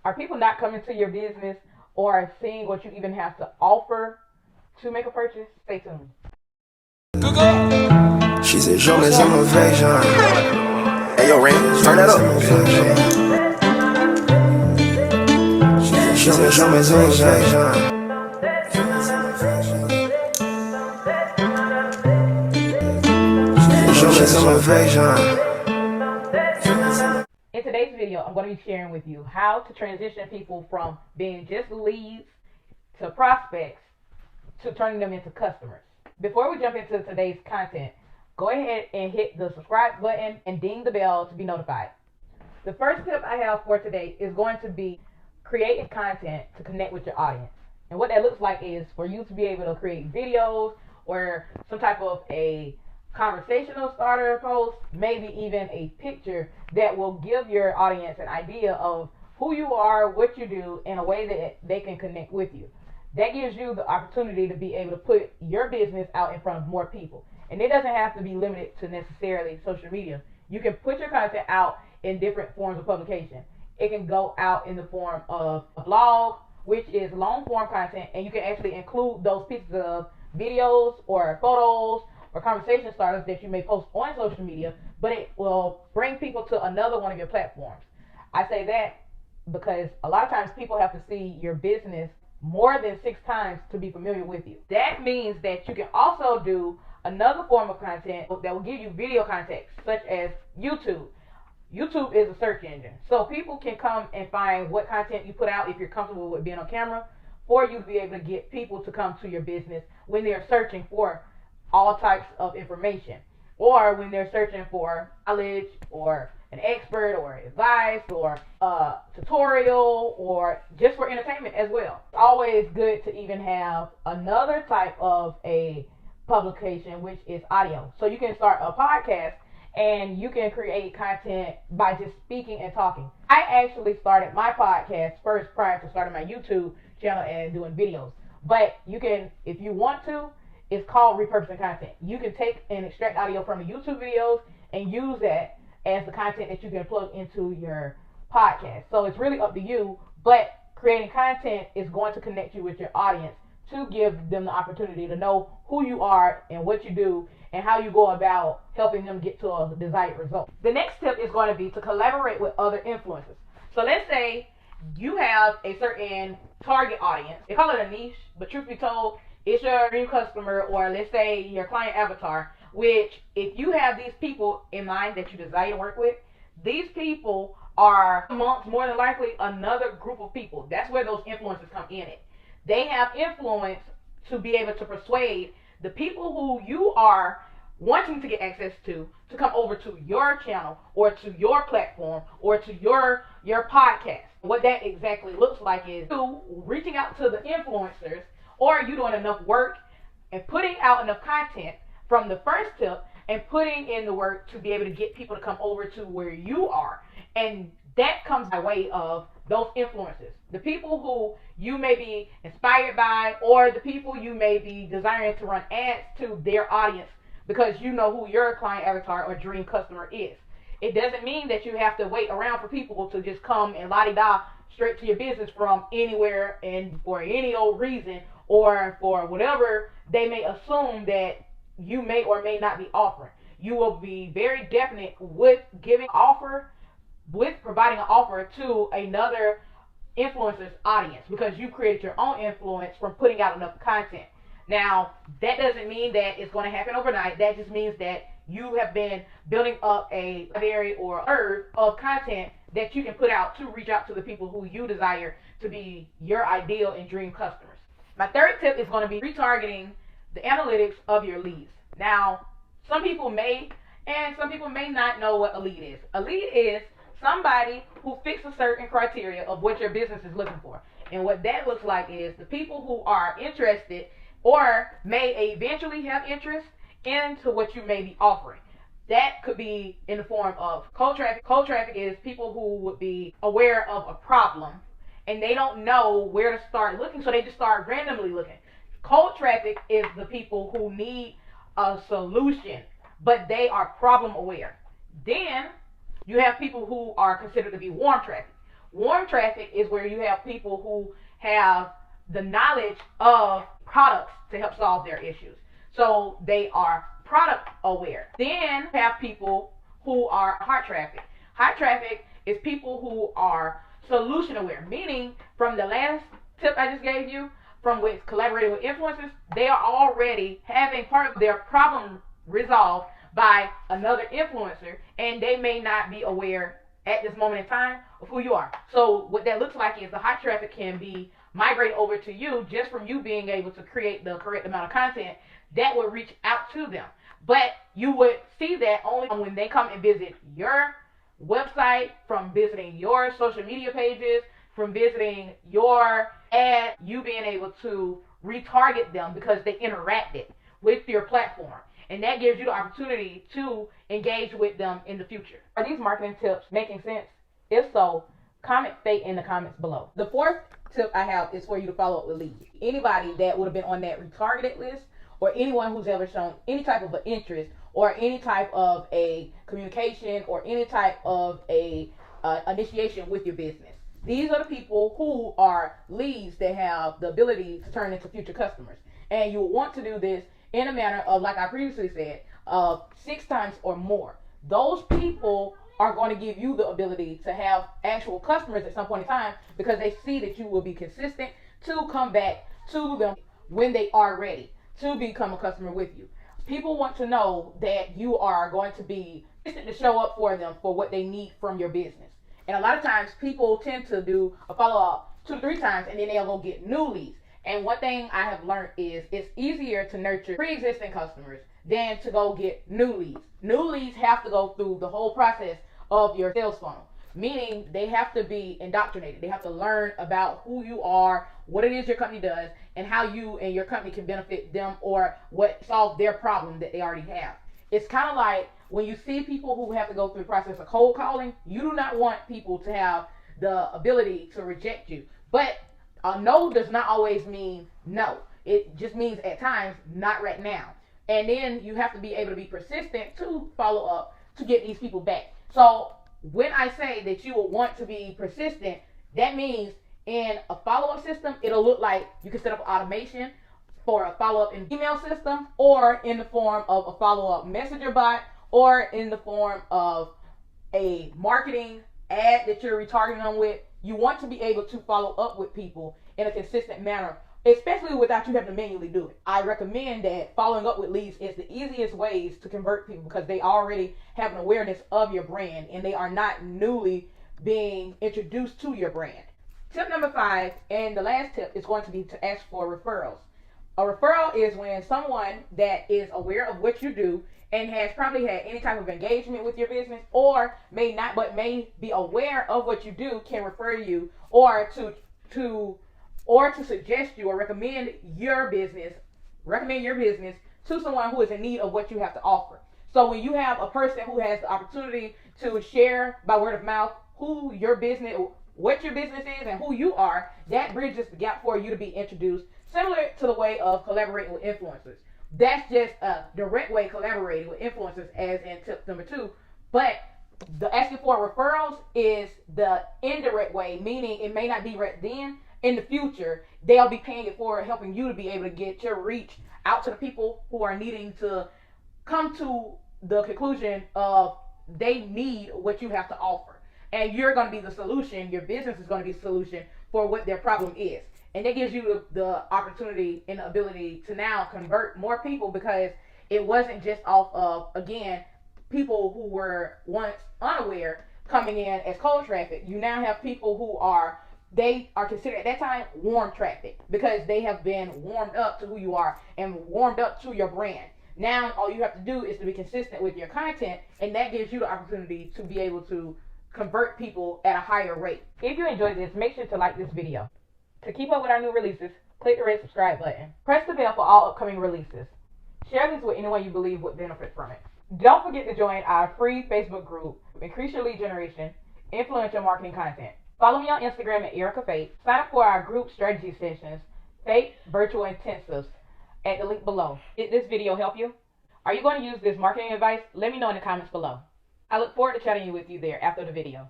Are people not coming to your business or seeing what you even have to offer to make a purchase? Stay tuned. She said, show me some affection. Hey, yo, Rain, turn that up. She said, show me some affection. Show me some affection. In today's video, I'm going to be sharing with you how to transition people from being just leads to prospects to turning them into customers. Before we jump into today's content, go ahead and hit the subscribe button and ding the bell to be notified. The first tip I have for today is going to be creating content to connect with your audience. And what that looks like is for you to be able to create videos or some type of a conversational starter post, maybe even a picture that will give your audience an idea of who you are, what you do, in a way that they can connect with you. That gives you the opportunity to be able to put your business out in front of more people. And it doesn't have to be limited to necessarily social media. You can put your content out in different forms of publication. It can go out in the form of a blog, which is long form content, and you can actually include those pieces of videos or photos or conversation starters that you may post on social media, but it will bring people to another one of your platforms. I say that because a lot of times people have to see your business more than 6 times to be familiar with you. That means that you can also do another form of content that will give you video context, such as YouTube. YouTube is a search engine, so people can come and find what content you put out if you're comfortable with being on camera, for you to be able to get people to come to your business when they're searching for all types of information, or when they're searching for knowledge or an expert or advice or a tutorial or just for entertainment as well. It's always good to even have another type of a publication, which is audio. So you can start a podcast and you can create content by just speaking and talking. I actually started my podcast first prior to starting my YouTube channel and doing videos. But you can, if you want to, it's called repurposing content. You can take and extract audio from the YouTube videos and use that as the content that you can plug into your podcast. So it's really up to you, but creating content is going to connect you with your audience to give them the opportunity to know who you are and what you do and how you go about helping them get to a desired result. The next tip is going to be to collaborate with other influencers. So let's say you have a certain target audience. They call it a niche, but truth be told, it's your dream customer, or let's say your client avatar, which if you have these people in mind that you desire to work with, these people are amongst more than likely another group of people. That's where those influencers come in it. They have influence to be able to persuade the people who you are wanting to get access to come over to your channel or to your platform or to your podcast. What that exactly looks like is you reaching out to the influencers, or you doing enough work and putting out enough content from the first tip and putting in the work to be able to get people to come over to where you are. And that comes by way of those influencers, the people who you may be inspired by, or the people you may be desiring to run ads to their audience because you know who your client avatar or dream customer is. It doesn't mean that you have to wait around for people to just come and la-di-da straight to your business from anywhere and for any old reason, or for whatever they may assume that you may or may not be offering. You will be very definite with providing an offer to another influencer's audience, because you created your own influence from putting out enough content. Now, that doesn't mean that it's going to happen overnight. That just means that you have been building up a library or herb of content that you can put out to reach out to the people who you desire to be your ideal and dream customers. My third tip is going to be retargeting the analytics of your leads. Now, some people may and some people may not know what a lead is. A lead is somebody who fits a certain criteria of what your business is looking for. And what that looks like is the people who are interested or may eventually have interest into what you may be offering. That could be in the form of cold traffic. Cold traffic is people who would be aware of a problem and they don't know where to start looking, so they just start randomly looking. Cold traffic is the people who need a solution, but they are problem aware. Then you have people who are considered to be warm traffic. Warm traffic is where you have people who have the knowledge of products to help solve their issues. So they are product aware. Then have people who are hot traffic. Hot traffic is people who are solution aware, meaning from the last tip I just gave you, from with collaborating with influencers, they are already having part of their problem resolved by another influencer, and they may not be aware at this moment in time of who you are. So what that looks like is the hot traffic can be migrate over to you just from you being able to create the correct amount of content that will reach out to them. But you would see that only when they come and visit your website, from visiting your social media pages, from visiting your ad, you being able to retarget them because they interacted with your platform. And that gives you the opportunity to engage with them in the future. Are these marketing tips making sense? If so, comment fate in the comments below. The fourth tip I have is for you to follow up with leads. Anybody that would have been on that retargeted list, or anyone who's ever shown any type of an interest or any type of a communication or any type of a initiation with your business. These are the people who are leads that have the ability to turn into future customers. And you want to do this in a manner of, like I previously said, of 6 times or more. Those people are going to give you the ability to have actual customers at some point in time, because they see that you will be consistent to come back to them when they are ready to become a customer with you. People want to know that you are going to be consistent to show up for them for what they need from your business. And a lot of times people tend to do a follow-up 2 to 3 times, and then they'll go get new leads. And one thing I have learned is it's easier to nurture pre-existing customers than to go get new leads. New leads have to go through the whole process of your sales funnel, meaning they have to be indoctrinated. They have to learn about who you are, what it is your company does, and how you and your company can benefit them, or what solve their problem that they already have. It's kind of like when you see people who have to go through the process of cold calling, you do not want people to have the ability to reject you. But a no does not always mean no. It just means at times, not right now. And then you have to be able to be persistent to follow up to get these people back. So when I say that you will want to be persistent, that means in a follow-up system, it'll look like you can set up automation for a follow-up in email system, or in the form of a follow-up messenger bot, or in the form of a marketing ad that you're retargeting them with. You want to be able to follow up with people in a consistent manner, especially without you having to manually do it. I recommend that following up with leads is the easiest ways to convert people, because they already have an awareness of your brand and they are not newly being introduced to your brand. Tip number 5, and the last tip, is going to be to ask for referrals. A referral is when someone that is aware of what you do and has probably had any type of engagement with your business, or may not, but may be aware of what you do, can refer you, or to suggest you, or recommend your business to someone who is in need of what you have to offer. So when you have a person who has the opportunity to share by word of mouth who your business, what your business is, and who you are, that bridges the gap for you to be introduced, similar to the way of collaborating with influencers. That's just a direct way of collaborating with influencers, as in tip number 2. But the asking for referrals is the indirect way, meaning it may not be right then. In the future, they'll be paying it forward, helping you to be able to get your reach out to the people who are needing to come to the conclusion of they need what you have to offer. And you're going to be the solution. Your business is going to be the solution for what their problem is. And that gives you the opportunity and the ability to now convert more people, because it wasn't just off of, again, people who were once unaware coming in as cold traffic. You now have people who are considered at that time warm traffic, because they have been warmed up to who you are and warmed up to your brand. Now all you have to do is to be consistent with your content, and that gives you the opportunity to be able to convert people at a higher rate. If you enjoyed this, make sure to like this video. To keep up with our new releases, click the red subscribe button. Press the bell for all upcoming releases. Share this with anyone you believe would benefit from it. Don't forget to join our free Facebook group. Increase your lead generation, influential marketing content. Follow me on Instagram at Erica Fate. Sign up for our group strategy sessions, Fate Virtual Intensives, at the link below. Did this video help you? Are you going to use this marketing advice? Let me know in the comments below. I look forward to chatting with you there after the video.